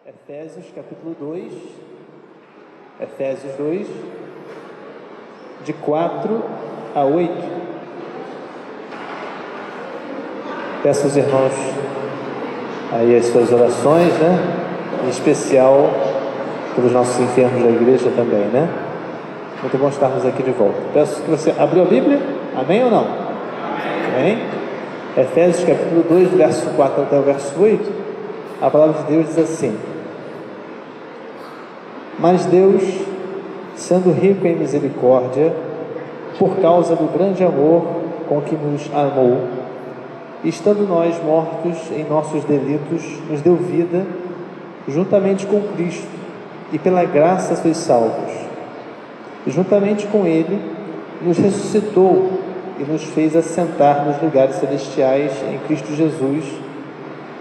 Efésios capítulo 2, Efésios 2, de 4 a 8. Peço aos irmãos aí as suas orações, em especial pelos nossos enfermos da igreja também, Muito bom estarmos aqui de volta. Peço que você abriu a Bíblia, amém ou não? Amém? Efésios capítulo 2, do verso 4 até o verso 8, a palavra de Deus diz assim: Mas Deus, sendo rico em misericórdia, por causa do grande amor com que nos amou, estando nós mortos em nossos delitos, nos deu vida juntamente com Cristo, e pela graça sois salvos. E juntamente com Ele nos ressuscitou e nos fez assentar nos lugares celestiais em Cristo Jesus,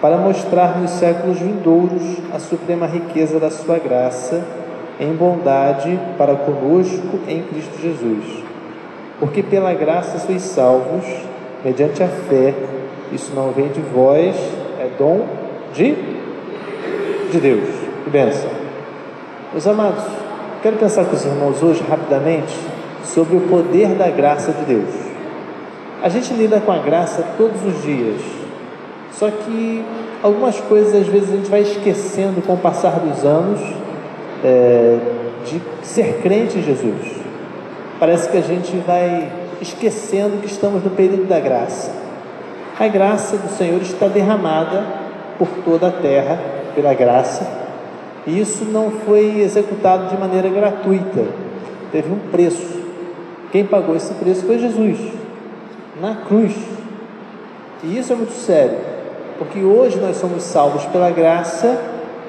para mostrar nos séculos vindouros a suprema riqueza da sua graça em bondade para conosco em Cristo Jesus. Porque pela graça sois salvos, mediante a fé. Isso não vem de vós, é dom de Deus. Que bênção. Meus amados, quero pensar com os irmãos hoje rapidamente sobre o poder da graça de Deus. A gente lida com a graça todos os dias, só que algumas coisas às vezes a gente vai esquecendo com o passar dos anos de ser crente em Jesus. Parece que a gente vai esquecendo que estamos no período da graça. A graça do Senhor está derramada por toda a terra, pela graça, e isso não foi executado de maneira gratuita, teve um preço. Quem pagou esse preço foi Jesus, na cruz. E isso é muito sério, porque hoje nós somos salvos pela graça,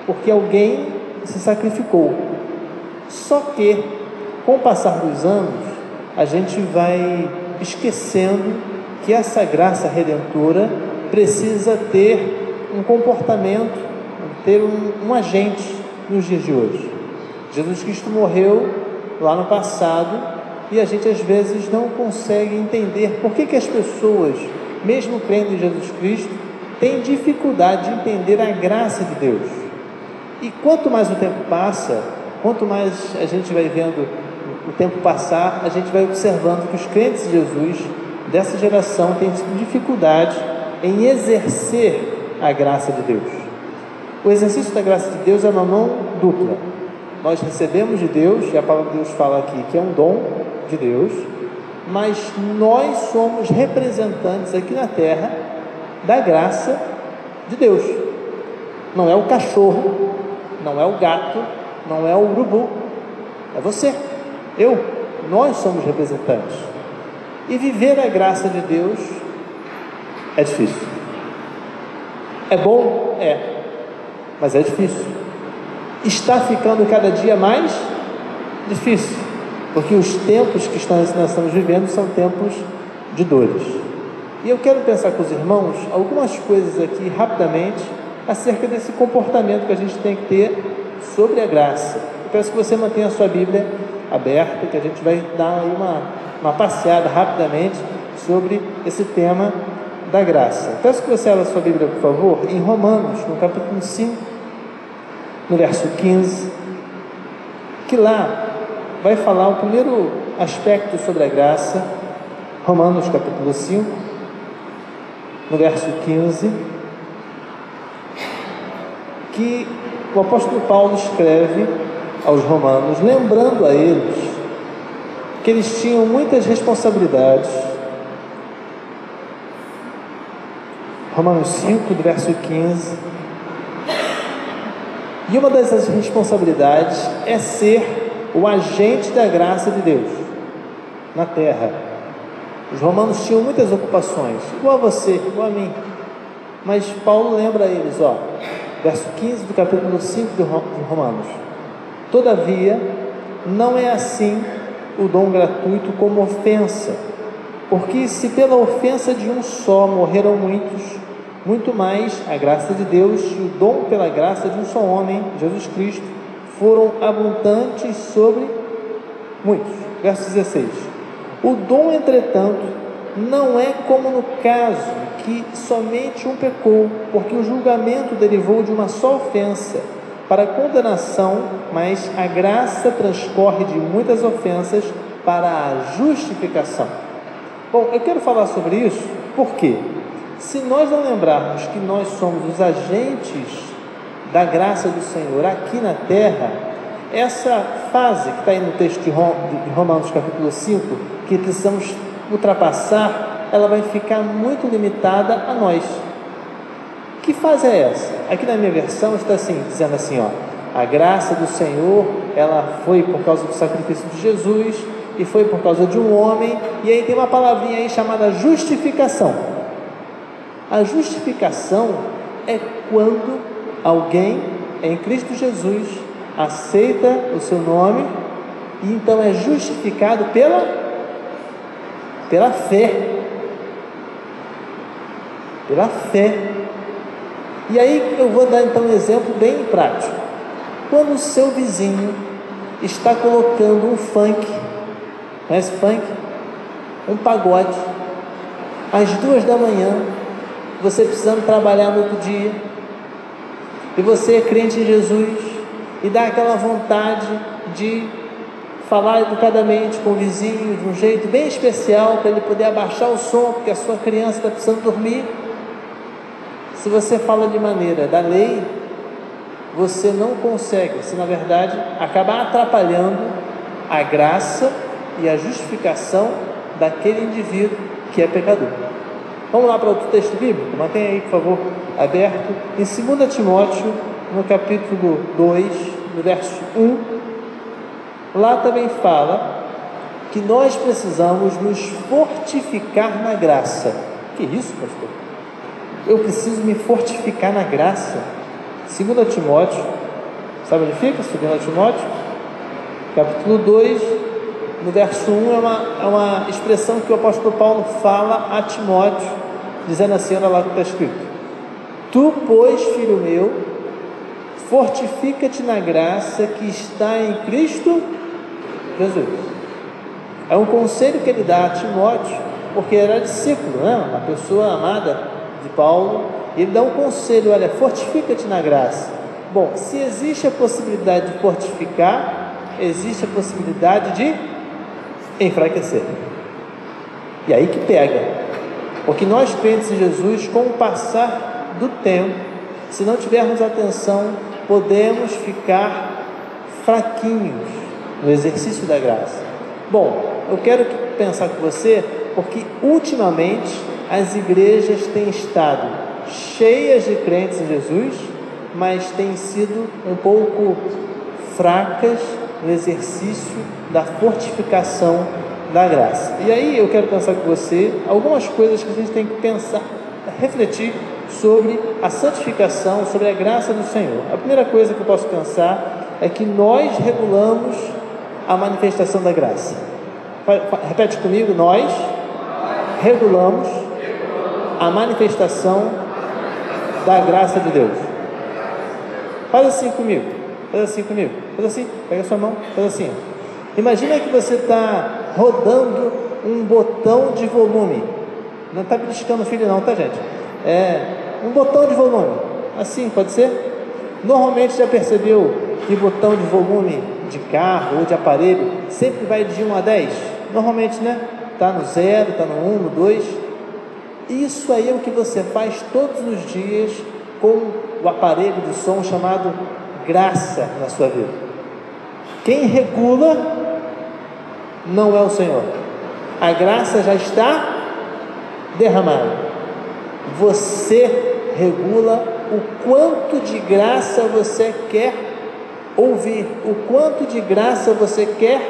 porque alguém se sacrificou. Só que, com o passar dos anos, a gente vai esquecendo que essa graça redentora precisa ter um comportamento, ter um agente nos dias de hoje. Jesus Cristo morreu lá no passado e a gente às vezes não consegue entender por que as pessoas, mesmo crendo em Jesus Cristo, têm dificuldade de entender a graça de Deus. E quanto mais o tempo passa, quanto mais a gente vai vendo o tempo passar, a gente vai observando que os crentes de Jesus dessa geração têm dificuldade em exercer a graça de Deus. O exercício da graça de Deus é uma mão dupla. Nós recebemos de Deus, e a palavra de Deus fala aqui que é um dom de Deus, mas nós somos representantes aqui na terra da graça de Deus. Não é o cachorro, não é o gato, não é o urubu, é você, nós somos representantes. E viver a graça de Deus é difícil. É bom? Mas é difícil. Está ficando cada dia mais difícil, porque os tempos que nós estamos vivendo são tempos de dores. E eu quero pensar com os irmãos algumas coisas aqui rapidamente acerca desse comportamento que a gente tem que ter sobre a graça. Eu peço que você mantenha a sua Bíblia aberta, que a gente vai dar aí uma passeada rapidamente sobre esse tema da graça. Peço que você abra a sua Bíblia, por favor, em Romanos, no capítulo 5, no verso 15, que lá vai falar o primeiro aspecto sobre a graça. Romanos capítulo 5, no verso 15, que o apóstolo Paulo escreve aos romanos, lembrando a eles que eles tinham muitas responsabilidades. Romanos 5, do verso 15, e uma dessas responsabilidades é ser o agente da graça de Deus na terra. Os romanos tinham muitas ocupações, igual a você, igual a mim, mas Paulo lembra a eles, verso 15 do capítulo 5 de Romanos: Todavia, não é assim o dom gratuito como ofensa, porque se pela ofensa de um só morreram muitos, muito mais a graça de Deus e o dom pela graça de um só homem, Jesus Cristo, foram abundantes sobre muitos. Verso 16: O dom, entretanto, não é como no caso que somente um pecou, porque o julgamento derivou de uma só ofensa, para a condenação, mas a graça transcorre de muitas ofensas para a justificação. Bom, eu quero falar sobre isso porque, se nós não lembrarmos que nós somos os agentes da graça do Senhor aqui na terra, essa fase que está aí no texto de Romanos capítulo 5, que precisamos ultrapassar, ela vai ficar muito limitada a nós. Que fase é essa? Aqui na minha versão está assim, dizendo assim, a graça do Senhor, ela foi por causa do sacrifício de Jesus, e foi por causa de um homem, e aí tem uma palavrinha aí chamada justificação. A justificação é quando alguém em Cristo Jesus aceita o seu nome, e então é justificado pela fé. Pela fé. E aí eu vou dar então um exemplo bem prático. Quando o seu vizinho está colocando um funk, conhece funk? Um pagode, às 2 da manhã, você precisando trabalhar no outro dia, e você é crente em Jesus, e dá aquela vontade de falar educadamente com o vizinho, de um jeito bem especial, para ele poder abaixar o som, porque a sua criança está precisando dormir. Se você fala de maneira da lei, você não consegue, você na verdade acaba atrapalhando a graça e a justificação daquele indivíduo que é pecador. Vamos lá para outro texto bíblico? Mantenha aí, por favor, aberto. Em 2 Timóteo, no capítulo 2, no verso 1, lá também fala que nós precisamos nos fortificar na graça. Que isso, pastor? Eu preciso me fortificar na graça. 2 Timóteo, sabe onde fica? 2 Timóteo, capítulo 2, no verso 1, é uma expressão que o apóstolo Paulo fala a Timóteo, dizendo assim, olha lá o que está escrito: tu, pois, filho meu, fortifica-te na graça que está em Cristo Jesus. É um conselho que ele dá a Timóteo, porque era discípulo, né? Uma pessoa amada de Paulo. Ele dá um conselho, olha, fortifica-te na graça. Bom, se existe a possibilidade de fortificar, existe a possibilidade de enfraquecer. E aí que pega, porque nós crentes em Jesus, com o passar do tempo, se não tivermos atenção, podemos ficar fraquinhos no exercício da graça. Bom, eu quero pensar com você, porque ultimamente as igrejas têm estado cheias de crentes em Jesus, mas têm sido um pouco fracas no exercício da fortificação da graça. E aí eu quero pensar com você algumas coisas que a gente tem que pensar, refletir sobre a santificação, sobre a graça do Senhor. A primeira coisa que eu posso pensar é que nós regulamos a manifestação da graça. Repete comigo: nós regulamos a manifestação da graça de Deus. Faz assim comigo, faz assim comigo, faz assim, pega a sua mão, faz assim. Imagina que você está rodando um botão de volume. Não está beliscando o filho não, tá, gente? É um botão de volume, assim, pode ser? Normalmente, já percebeu que botão de volume de carro ou de aparelho sempre vai de 1 a 10? Normalmente, né? Está no 0, está no 1, no 2. Isso aí é o que você faz todos os dias com o aparelho de som chamado graça na sua vida. Quem regula não é o Senhor. A graça já está derramada. Você regula o quanto de graça você quer ouvir, o quanto de graça você quer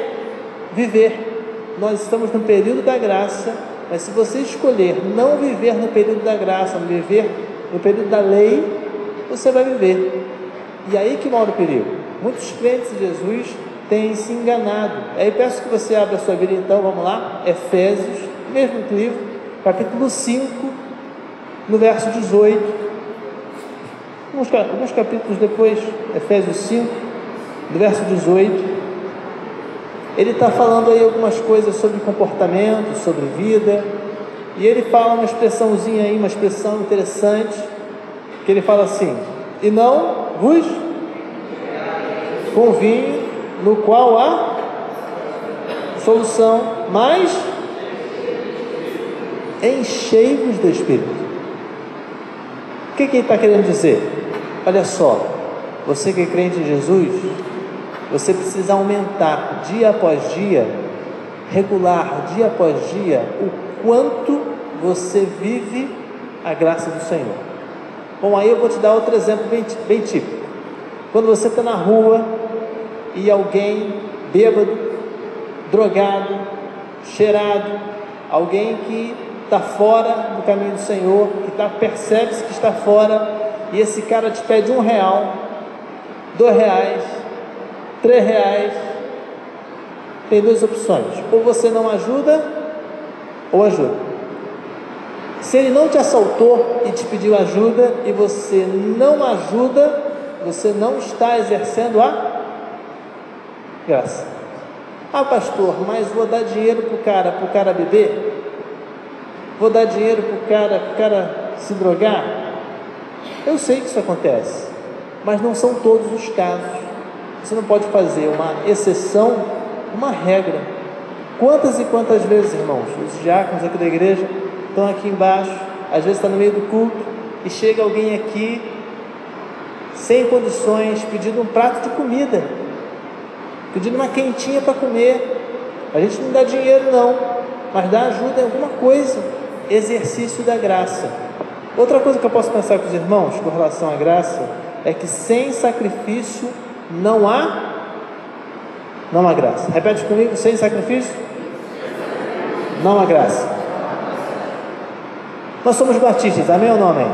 viver. Nós estamos no período da graça, mas se você escolher não viver no período da graça, não viver no período da lei, você vai viver. E aí que mora o perigo. Muitos crentes de Jesus têm se enganado. Aí peço que você abra a sua Bíblia então, vamos lá, Efésios, mesmo livro, capítulo 5, no verso 18. Alguns capítulos depois, Efésios 5, no verso 18. Ele está falando aí algumas coisas sobre comportamento, sobre vida, e ele fala uma expressãozinha aí, uma expressão interessante, que ele fala assim: e não vos com vinho, no qual há solução, mas enchei-vos do Espírito. O que ele está querendo dizer? Olha só, você que é crente em Jesus, você precisa aumentar dia após dia, regular dia após dia, o quanto você vive a graça do Senhor. Bom, aí eu vou te dar outro exemplo bem típico. Quando você está na rua e alguém bêbado, drogado, cheirado, alguém que está fora do caminho do Senhor, que percebe-se que está fora, e esse cara te pede R$1, R$2, R$3, tem duas opções: ou você não ajuda, ou ajuda. Se ele não te assaltou e te pediu ajuda, e você não ajuda, você não está exercendo a graça. Ah, pastor, mas vou dar dinheiro para o cara beber? Vou dar dinheiro para o cara se drogar? Eu sei que isso acontece, mas não são todos os casos. Você não pode fazer uma exceção, uma regra. Quantas e quantas vezes, irmãos, os diáconos aqui da igreja estão aqui embaixo, às vezes está no meio do culto, e chega alguém aqui, sem condições, pedindo um prato de comida, pedindo uma quentinha para comer. A gente não dá dinheiro não, mas dá ajuda em alguma coisa. Exercício da graça. Outra coisa que eu posso pensar com os irmãos com relação à graça é que sem sacrifício não há graça. Repete comigo: sem sacrifício não há graça. Nós somos batistas, amém ou não amém?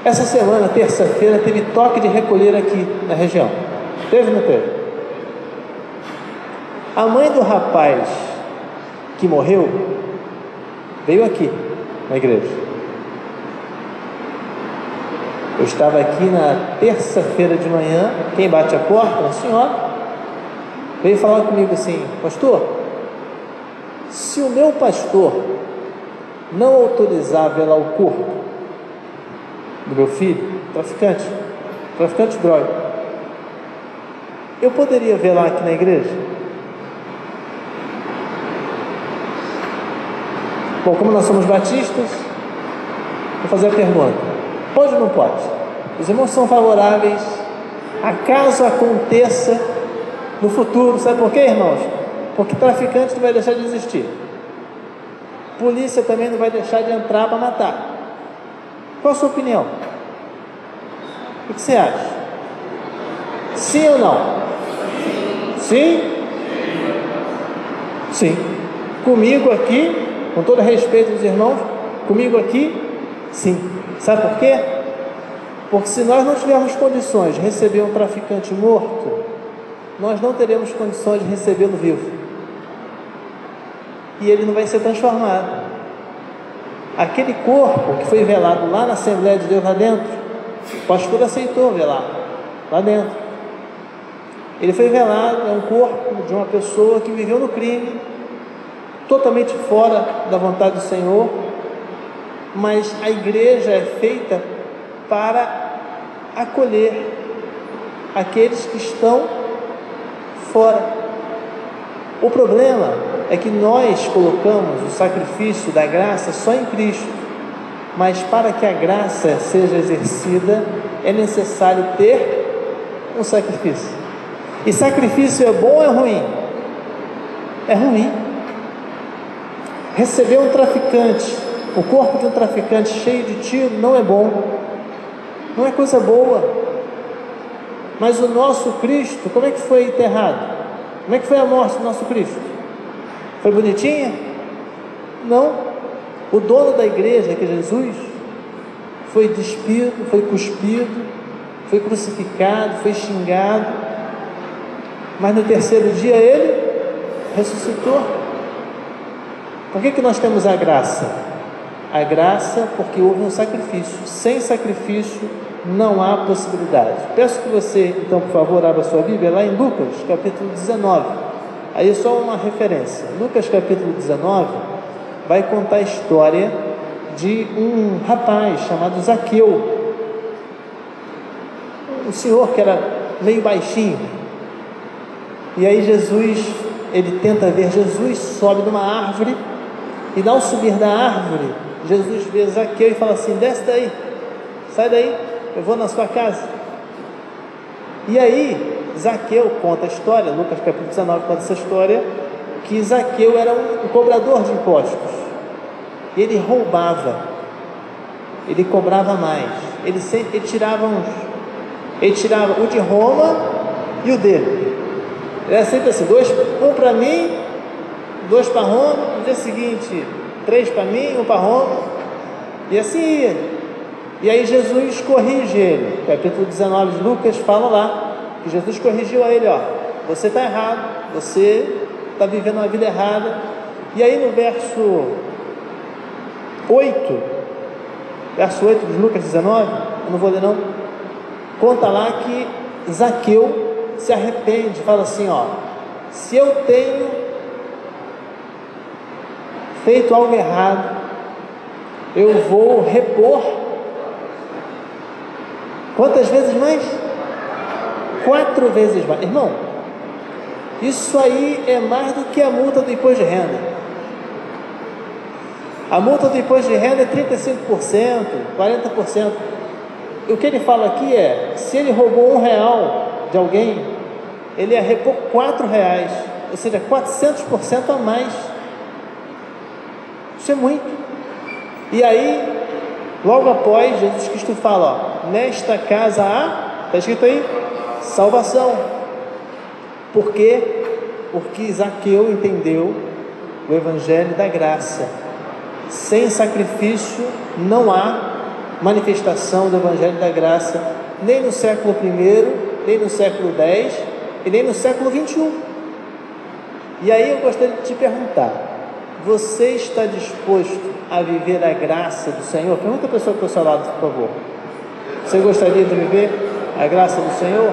Essa semana, terça-feira, teve toque de recolher aqui na região. Teve ou não teve? A mãe do rapaz que morreu veio aqui na igreja. Eu estava aqui na terça-feira de manhã. Quem bate a porta? Uma senhora veio falar comigo assim: pastor, se o meu pastor não autorizar velar o corpo do meu filho, traficante de droga, eu poderia velar aqui na igreja? Bom, como nós somos batistas, vou fazer a pergunta: pode ou não pode? Os irmãos são favoráveis a caso aconteça no futuro. Sabe por quê, irmãos? Porque traficante não vai deixar de existir, polícia também não vai deixar de entrar para matar. Qual a sua opinião? O que você acha? Sim ou não? Sim? Sim. Comigo aqui, com todo respeito dos irmãos, comigo aqui, sim. Sabe por quê? Porque se nós não tivermos condições de receber um traficante morto, nós não teremos condições de recebê-lo vivo, e ele não vai ser transformado. Aquele corpo que foi velado lá na Assembleia de Deus, lá dentro, o pastor aceitou velar lá dentro. Ele foi velado, é um corpo de uma pessoa que viveu no crime, totalmente fora da vontade do Senhor, mas a igreja é feita para acolher aqueles que estão fora. O problema é que nós colocamos o sacrifício da graça só em Cristo, mas para que a graça seja exercida é necessário ter um sacrifício. E sacrifício é bom ou é ruim? É ruim. Receber um traficante, o corpo de um traficante cheio de tiro, não é bom, não é coisa boa. Mas o nosso Cristo, como é que foi enterrado? Como é que foi a morte do nosso Cristo? Foi bonitinha? Não. O dono da igreja, que é Jesus, foi despido, foi cuspido, foi crucificado, foi xingado, mas no terceiro dia ele ressuscitou. Por que nós temos a graça? A graça porque houve um sacrifício. Sem sacrifício não há possibilidade. Peço que você, então, por favor, abra sua Bíblia lá em Lucas, capítulo 19. Aí só uma referência. Lucas, capítulo 19, vai contar a história de um rapaz chamado Zaqueu. Um senhor que era meio baixinho. E aí ele tenta ver Jesus, sobe numa árvore, e ao subir da árvore, Jesus vê Zaqueu e fala assim: desce daí, sai daí, eu vou na sua casa. E aí Zaqueu conta a história, Lucas capítulo 19 conta essa história, que Zaqueu era um cobrador de impostos. Ele roubava, ele cobrava mais, ele tirava o de Roma e o dele. Era sempre assim: um para mim, 2 para Roma, no dia seguinte 3 para mim, 1 para Roma, e assim ia. E aí Jesus corrige ele. Capítulo 19 de Lucas fala lá que Jesus corrigiu a ele: ó, você está errado, você está vivendo uma vida errada. E aí no verso 8 de Lucas 19, eu não vou ler não, conta lá que Zaqueu se arrepende, fala assim: ó, se eu tenho feito algo errado, eu vou repor. Quantas vezes mais? 4 vezes mais. Irmão, isso aí é mais do que a multa do imposto de renda. A multa do imposto de renda é 35%, 40%. O que ele fala aqui é: se ele roubou R$1 de alguém, ele ia repor R$4, ou seja, 400% a mais. Isso é muito. E aí, logo após, Jesus Cristo fala: ó, nesta casa há, está escrito aí, salvação. Por quê? Porque Zaqueu entendeu o evangelho da graça. Sem sacrifício não há manifestação do evangelho da graça, nem no século I, nem no século X e nem no século XXI. E aí eu gostaria de te perguntar: você está disposto a viver a graça do Senhor? Pergunta a pessoa que está ao seu lado, por favor. Você gostaria de viver a graça do Senhor?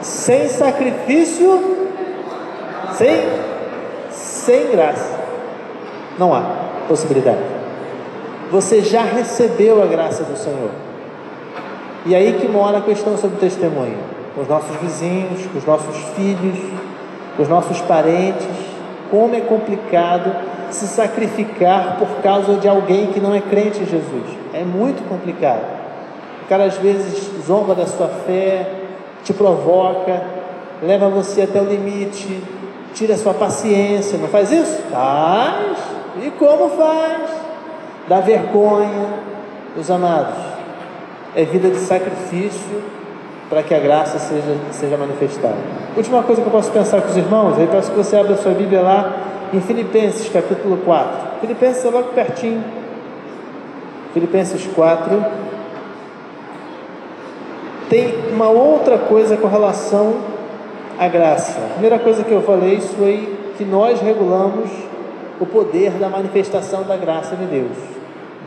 Sem sacrifício, sem graça, não há possibilidade. Você já recebeu a graça do Senhor. E aí que mora a questão sobre o testemunho. Com os nossos vizinhos, com os nossos filhos, com os nossos parentes. Como é complicado se sacrificar por causa de alguém que não é crente em Jesus. É muito complicado. O cara às vezes zomba da sua fé, te provoca, leva você até o limite, tira a sua paciência. Não faz isso? Faz. E como faz? Dá vergonha. Meus amados, é vida de sacrifício para que a graça seja manifestada. Última coisa que eu posso pensar com os irmãos, aí peço que você abra a sua Bíblia lá em Filipenses capítulo 4. Filipenses é logo pertinho. Filipenses 4. Tem uma outra coisa com relação à graça. A primeira coisa que eu falei foi que nós regulamos o poder da manifestação da graça de Deus.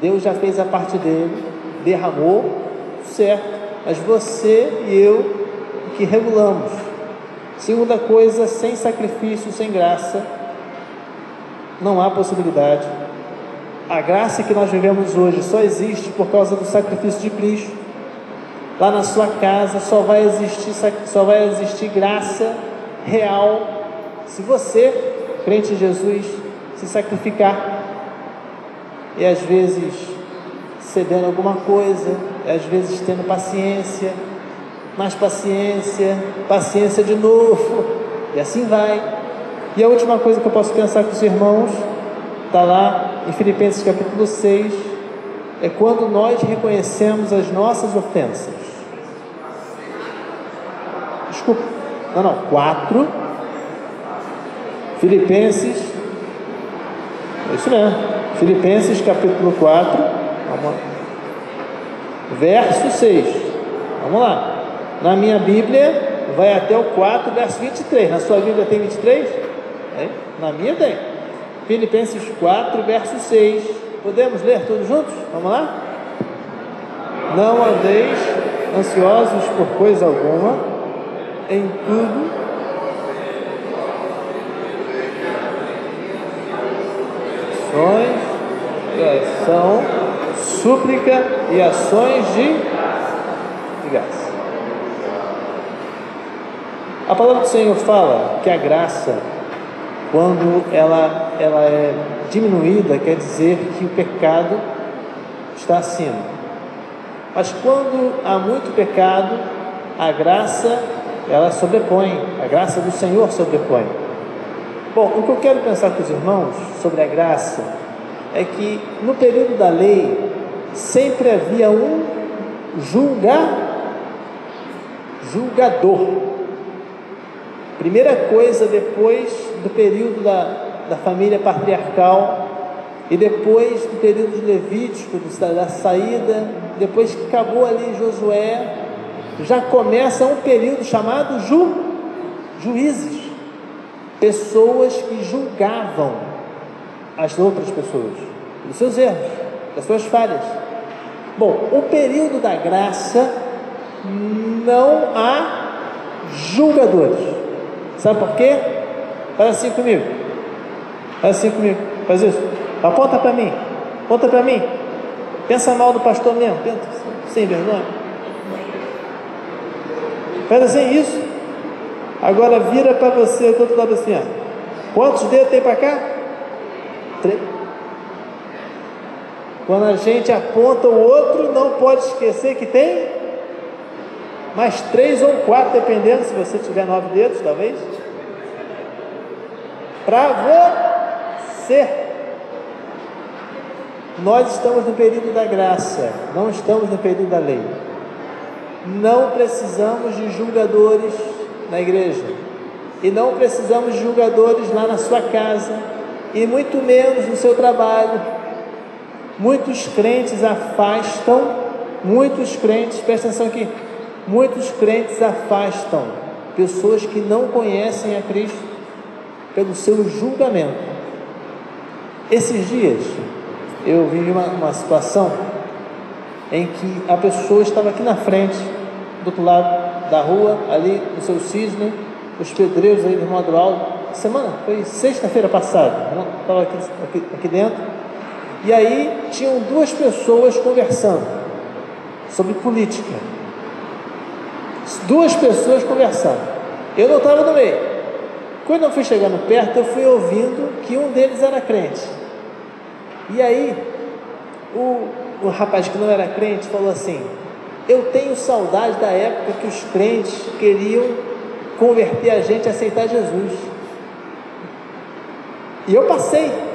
Deus já fez a parte dele, derramou, certo, mas você e eu que regulamos. Segunda coisa, sem sacrifício, sem graça, não há possibilidade. A graça que nós vivemos hoje só existe por causa do sacrifício de Cristo. Lá na sua casa só vai existir graça real se você, crente em Jesus, se sacrificar. E às vezes cedendo alguma coisa, e às vezes tendo paciência, mais paciência, paciência de novo, e assim vai. E a última coisa que eu posso pensar com os irmãos está lá em Filipenses capítulo 6, é quando nós reconhecemos as nossas ofensas. Desculpa, 4. Filipenses, é isso mesmo, Filipenses capítulo 4, verso 6, vamos lá. Na minha Bíblia vai até o 4, verso 23. Na sua Bíblia tem 23? É? Na minha tem. Filipenses 4, verso 6. Podemos ler todos juntos? Vamos lá? Não andeis ansiosos por coisa alguma, em tudo oração, súplica e ações de de graça. A palavra do Senhor fala que a graça, quando ela é diminuída, quer dizer que o pecado está acima. Mas quando há muito pecado, a graça, ela sobrepõe, a graça do Senhor sobrepõe. Bom, o que eu quero pensar com os irmãos sobre a graça é que no período da lei sempre havia um julgador. Primeira coisa, depois do período da família patriarcal e depois do período levítico, da saída, depois que acabou ali Josué, já começa um período chamado juízes, pessoas que julgavam as outras pessoas, dos seus erros, das suas falhas. Bom, o período da graça não há julgadores. Sabe por quê? Faz assim comigo. Faz assim comigo. Faz isso. Aponta para mim. Aponta para mim. Pensa mal do pastor mesmo. Pensa sem vergonha. Faz assim, isso. Agora vira para você do outro lado assim, ó. Quantos dedos tem para cá? 3. Quando a gente aponta o outro, não pode esquecer que tem mais 3 ou 4, dependendo, se você tiver 9 dedos, talvez. Para você. Nós estamos no período da graça, não estamos no período da lei. Não precisamos de julgadores na igreja. E não precisamos de julgadores lá na sua casa. E muito menos no seu trabalho. Muitos crentes afastam, presta atenção aqui, muitos crentes afastam pessoas que não conhecem a Cristo pelo seu julgamento. Esses dias eu vivi uma situação em que a pessoa estava aqui na frente, do outro lado da rua, ali no seu cisne, os pedreiros aí do irmão Adroaldo, foi sexta-feira passada, estava aqui dentro, e aí tinham 2 pessoas conversando sobre política. 2 pessoas conversando. Eu não estava no meio. Quando eu fui chegando perto, eu fui ouvindo que um deles era crente. E aí, o rapaz que não era crente falou assim: eu tenho saudade da época que os crentes queriam converter a gente a aceitar Jesus. E eu passei.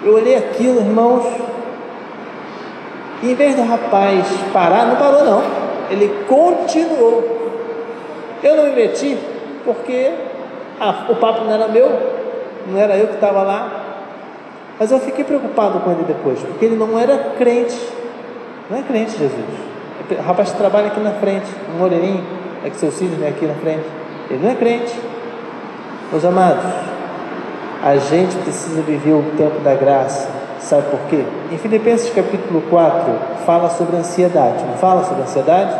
Eu olhei aquilo, irmãos, e em vez do rapaz parar, não parou não. Ele continuou. Eu não me meti porque o papo não era meu, não era eu que estava lá. Mas eu fiquei preocupado com ele depois, porque ele não era crente. Não é crente, Jesus. O rapaz que trabalha aqui na frente, um moreninho, é que seu cisne aqui na frente. Ele não é crente. Meus amados, a gente precisa viver o tempo da graça. Sabe por quê? Em Filipenses capítulo 4 fala sobre ansiedade. Não fala sobre ansiedade?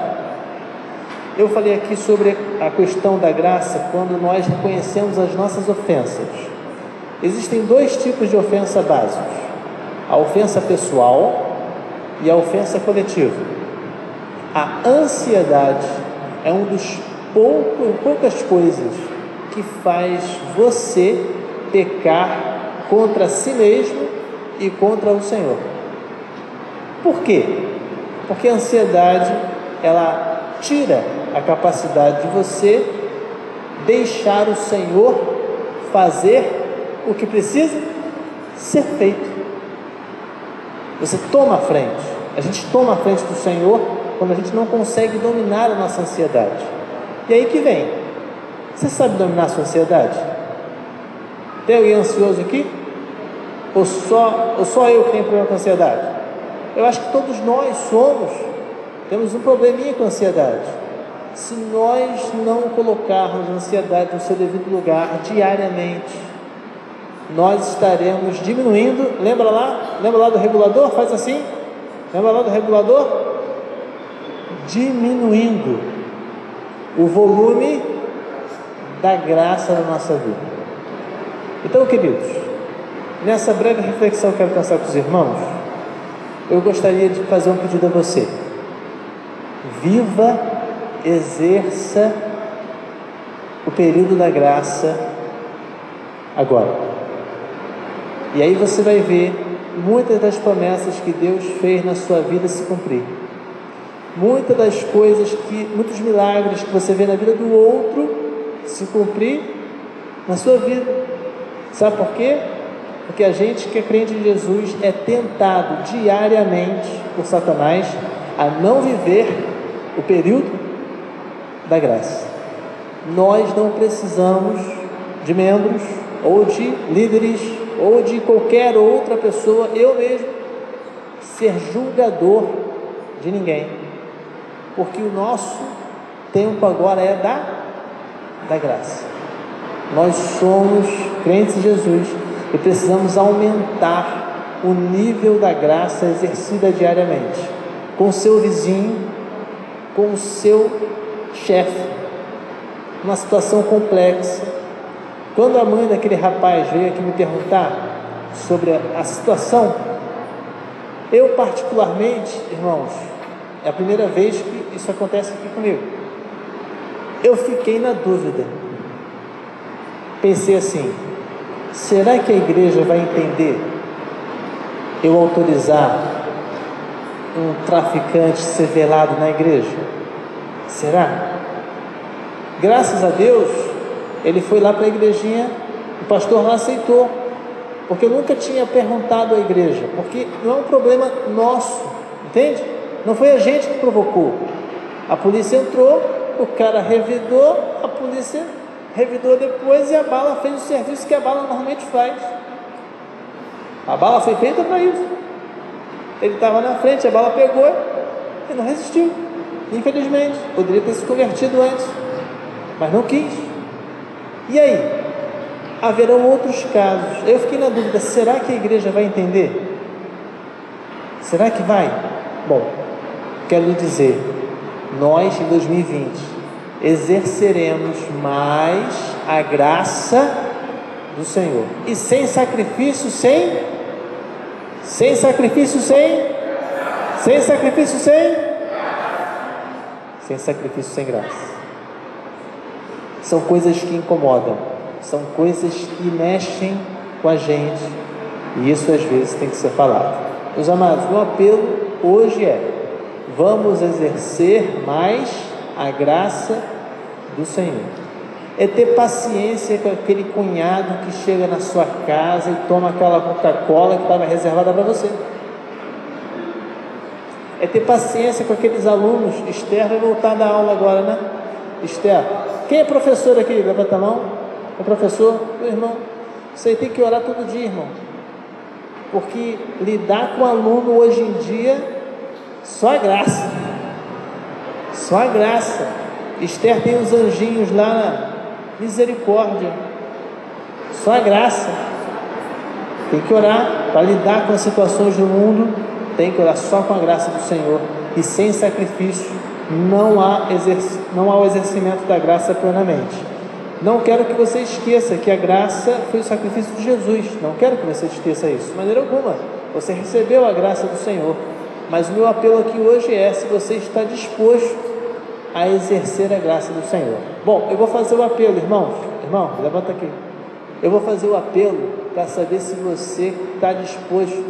Eu falei aqui sobre a questão da graça quando nós reconhecemos as nossas ofensas. Existem 2 tipos de ofensa básicos: a ofensa pessoal e a ofensa coletiva. A ansiedade é um dos poucas coisas que faz você pecar contra si mesmo e contra o Senhor. Por quê? Porque a ansiedade, ela tira a capacidade de você deixar o Senhor fazer o que precisa ser feito. Você toma a frente. A gente toma a frente do Senhor quando a gente não consegue dominar a nossa ansiedade. E aí que vem: você sabe dominar a sua ansiedade? Tem alguém ansioso aqui? Ou só eu que tenho problema com ansiedade? Eu acho que todos nós temos um probleminha com ansiedade. Se nós não colocarmos a ansiedade no seu devido lugar diariamente, nós estaremos diminuindo. Lembra lá do regulador? Faz assim. Lembra lá do regulador? Diminuindo o volume da graça na nossa vida. Então, queridos, nessa breve reflexão que eu quero pensar com os irmãos, eu gostaria de fazer um pedido a você. Viva, exerça o período da graça agora. E aí você vai ver muitas das promessas que Deus fez na sua vida se cumprir. Muitas das coisas muitos milagres que você vê na vida do outro se cumprir na sua vida. Sabe por quê? Porque a gente que é crente em Jesus é tentado diariamente por Satanás a não viver o período da graça. Nós não precisamos de membros ou de líderes ou de qualquer outra pessoa, eu mesmo, ser julgador de ninguém, porque o nosso tempo agora é da graça. Nós somos crentes em Jesus e precisamos aumentar o nível da graça exercida diariamente, com o seu vizinho, com o seu chefe, uma situação complexa. Quando a mãe daquele rapaz veio aqui me perguntar sobre a situação, eu particularmente, irmãos, é a primeira vez que isso acontece aqui comigo, eu fiquei na dúvida. Pensei assim: será que a igreja vai entender eu autorizar um traficante ser velado na igreja? Será? Graças a Deus, ele foi lá para a igrejinha, o pastor lá aceitou, porque eu nunca tinha perguntado à igreja, porque não é um problema nosso, entende? Não foi a gente que provocou. A polícia entrou, o cara revidou, a polícia revidou depois e a bala fez o serviço que a bala normalmente faz. A bala foi feita para isso. Ele estava na frente, a bala pegou e não resistiu. Infelizmente, poderia ter se convertido antes, mas não quis. E aí? Haverão outros casos. Eu fiquei na dúvida: será que a igreja vai entender? Será que vai? Bom, quero lhe dizer, nós em 2020 exerceremos mais a graça do Senhor, e sem sacrifício, sem sacrifício, sem sacrifício, sem graça. São coisas que incomodam, são coisas que mexem com a gente, e isso às vezes tem que ser falado. Meus amados, o apelo hoje é: vamos exercer mais a graça do Senhor. É ter paciência com aquele cunhado que chega na sua casa e toma aquela Coca-Cola que estava reservada para você. É ter paciência com aqueles alunos. Esther vai voltar da aula agora, né? Esther, quem é professor aqui? Levanta a mão. O professor, meu irmão, você tem que orar todo dia, irmão, porque lidar com aluno hoje em dia, só a graça, só a graça. Esther tem os anjinhos lá na misericórdia, só a graça. Tem que orar para lidar com as situações do mundo, tem que orar só com a graça do Senhor, e sem sacrifício não há o exercimento da graça plenamente. Não quero que você esqueça que a graça foi o sacrifício de Jesus, não quero que você esqueça isso, de maneira alguma. Você recebeu a graça do Senhor, mas o meu apelo aqui hoje é: se você está disposto a exercer a graça do Senhor. Bom, eu vou fazer o apelo, irmão, levanta aqui. Eu vou fazer o apelo para saber se você está disposto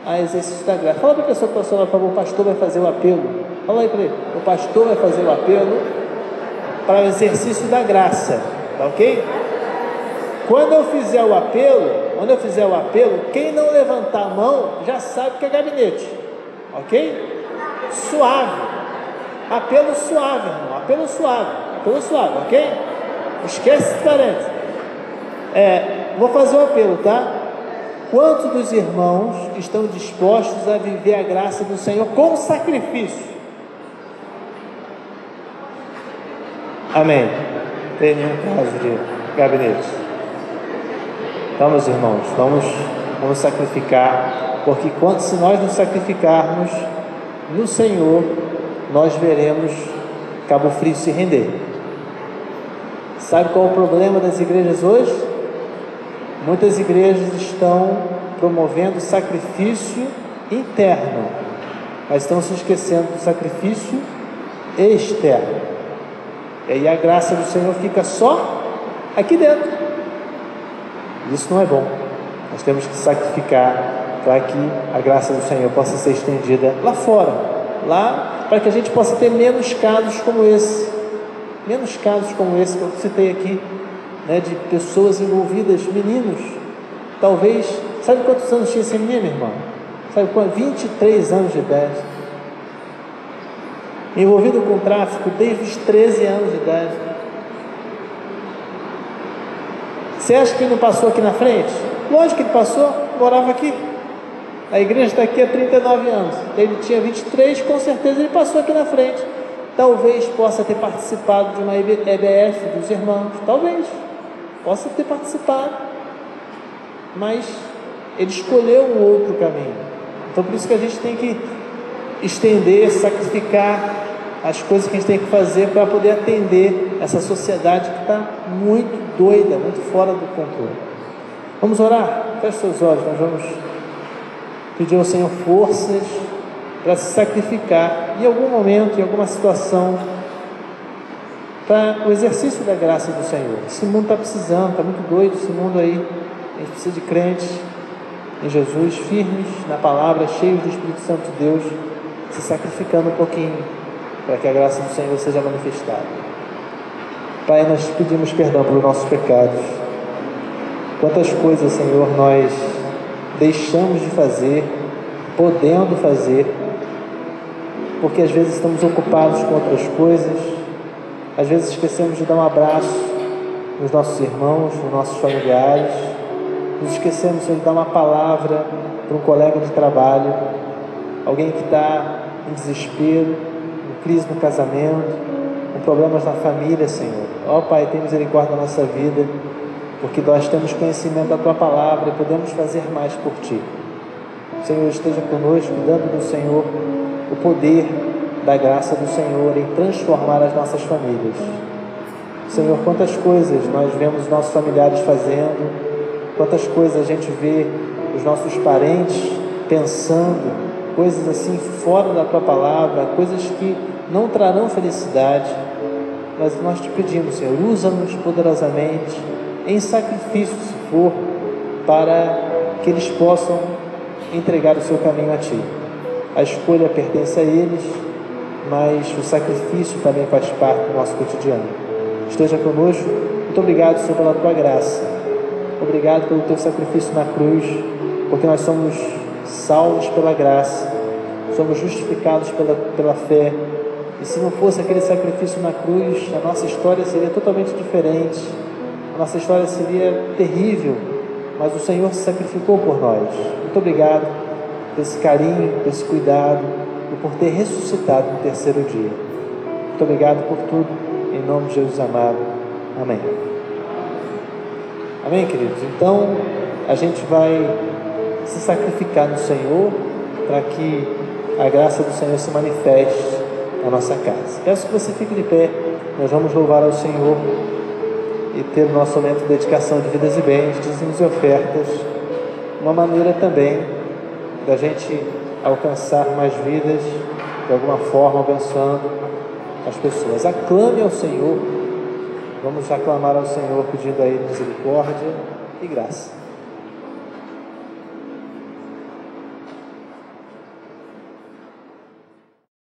a exercitar a graça. Fala para a pessoa que está falando, por favor, o pastor vai fazer o apelo. Fala aí para ele, o pastor vai fazer o apelo para o exercício da graça, tá ok? Quando eu fizer o apelo, quem não levantar a mão já sabe que é gabinete, ok? Suave. Apelo suave, irmão, apelo suave, ok? Esquece esse parênteses. Vou fazer o apelo, tá? Quantos dos irmãos estão dispostos a viver a graça do Senhor com sacrifício? Amém. Não tem nenhum caso de gabinete. Então, meus irmãos, vamos sacrificar, porque se nós nos sacrificarmos no Senhor, nós veremos Cabo Frio se render. Sabe qual é o problema das igrejas hoje? Muitas igrejas estão promovendo sacrifício interno, mas estão se esquecendo do sacrifício externo. E aí a graça do Senhor fica só aqui dentro. Isso não é bom. Nós temos que sacrificar para que a graça do Senhor possa ser estendida lá fora, lá, para que a gente possa ter menos casos como esse que eu citei aqui, né, de pessoas envolvidas, meninos. Talvez, sabe quantos anos tinha esse menino, irmão? Sabe quanto? 23 anos de idade. Envolvido com tráfico desde os 13 anos de idade. Você acha que ele não passou aqui na frente? Lógico que ele passou, morava aqui. A igreja está aqui há 39 anos. Ele tinha 23, com certeza ele passou aqui na frente. Talvez possa ter participado de uma EBF dos irmãos. Talvez possa ter participado. Mas ele escolheu um outro caminho. Então por isso que a gente tem que estender, sacrificar as coisas que a gente tem que fazer para poder atender essa sociedade que está muito doida, muito fora do controle. Vamos orar? Feche seus olhos, nós vamos pedir ao Senhor forças para se sacrificar em algum momento, em alguma situação, para o exercício da graça do Senhor. Esse mundo está precisando, está muito doido esse mundo aí. A gente precisa de crentes em Jesus, firmes na palavra, cheios do Espírito Santo de Deus, se sacrificando um pouquinho para que a graça do Senhor seja manifestada. Pai, nós pedimos perdão pelos nossos pecados. Quantas coisas, Senhor, nós deixamos de fazer, podendo fazer, porque às vezes estamos ocupados com outras coisas, às vezes esquecemos de dar um abraço nos nossos irmãos, nos nossos familiares, nos esquecemos de dar uma palavra para um colega de trabalho, alguém que está em desespero, em crise no casamento, com problemas na família, Senhor. Ó Pai, tem misericórdia da nossa vida, porque nós temos conhecimento da Tua palavra e podemos fazer mais por Ti. Senhor, esteja conosco, dando do Senhor o poder da graça do Senhor em transformar as nossas famílias. Senhor, quantas coisas nós vemos nossos familiares fazendo, quantas coisas a gente vê os nossos parentes pensando, coisas assim fora da Tua palavra, coisas que não trarão felicidade. Mas nós te pedimos, Senhor, usa-nos poderosamente em sacrifício, se for, para que eles possam entregar o seu caminho a Ti. A escolha pertence a eles, mas o sacrifício também faz parte do nosso cotidiano. Esteja conosco. Muito obrigado, Senhor, pela Tua graça. Obrigado pelo Teu sacrifício na cruz, porque nós somos salvos pela graça, somos justificados pela fé. E se não fosse aquele sacrifício na cruz, a nossa história seria totalmente diferente, a nossa história seria terrível, mas o Senhor se sacrificou por nós. Muito obrigado por esse carinho, por esse cuidado e por ter ressuscitado no terceiro dia. Muito obrigado por tudo, em nome de Jesus amado. Amém. Amém, queridos? Então, a gente vai se sacrificar no Senhor para que a graça do Senhor se manifeste na nossa casa. Peço que você fique de pé. Nós vamos louvar ao Senhor e ter o nosso momento de dedicação de vidas e bens, dízimos e ofertas, uma maneira também da gente alcançar mais vidas, de alguma forma abençoando as pessoas. Aclame ao Senhor. Vamos aclamar ao Senhor pedindo a Ele misericórdia e graça.